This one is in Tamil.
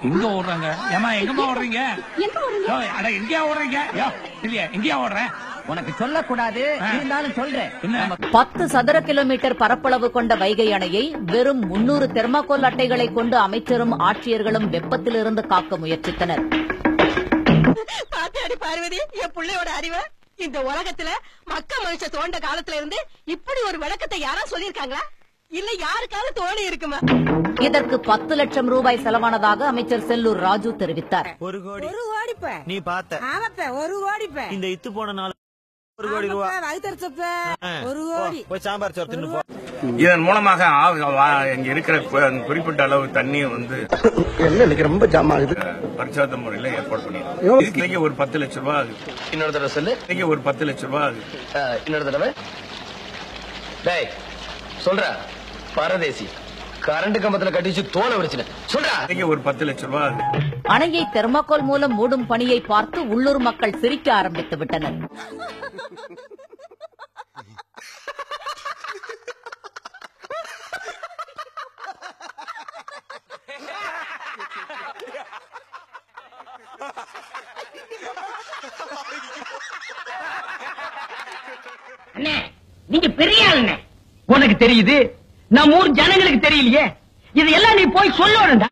எங்க ஓடுறாங்க? ஏமா எங்கம்மா ஓடுறீங்க? அட எங்கயா ஓடுறீங்க? இல்லையா எங்கயா ஓடுறேன்? உனக்கு சொல்லக்கூடாது, இருந்தாலும் சொல்றேன். 10 சதுர கிலோமீட்டர் பரப்பளவு கொண்ட வைகை அணையை வெறும் 300 தெர்மாகோல் அட்டைகளை கொண்டு அமைச்சரும் ஆட்சியர்களும் வெப்பத்திலிருந்து காக்க முயற்சித்தனர். பாத்தாடி பார்வதி, என் பிள்ளையோட அறிவு. இந்த உலகத்துல மக்க மனுஷ தோண்ட காலத்துல இருந்து இப்படி ஒரு விளக்கத்தை யாரா சொல்லிருக்காங்களா? இல்ல யாருக்காவது தோணி இருக்குமா? இதற்கு 10 லட்சம் ரூபாய் செலவானதாக அமைச்சர் செல்லூர் ராஜு தெரிவித்தார். 1 கோடி நீ பார்த்த 1 கோடி இந்த இத்து போன நாள் 1 கோடி ரூபாய் 1 கோடி போய் சாம்பார் சோறு தின்னு போ. இதன் மூலமாக இங்க இருக்கிற குறிப்பிட்ட அளவு தண்ணி வந்து ரொம்ப ஜாம் ஆகுது. பரிசாத முறையில ஏற்பாடு பண்ணிருக்கோம். இதுக்கு ஒரு 10 லட்சம் ரூபாய் ஆகுது. இன்னொரு தடவை சொல்லு. இதுக்கு ஒரு 10 லட்சம் ரூபாய் ஆகுது. இன்னொரு தடவை டேய் சொல்ற. பரதேசி கரண்ட் கம்பத்துல கட்டிச்சு தோலை உடைச்சின. சொல்றா. இதுக்கு ஒரு 10 லட்சம் ரூபாய் ஆகுது. அணையை தெர்மாகோல் மூலம் மூடும் பணியை பார்த்து உள்ளூர் மக்கள் சிரிக்க ஆரம்பித்து விட்டனர். நீங்க பெரிய ஆளுங்க. உனக்கு தெரியுது, நம்ம ஊர் ஜனங்களுக்கு தெரியலையே. இதெல்லாம் நீ போய் சொல்லணும்டா.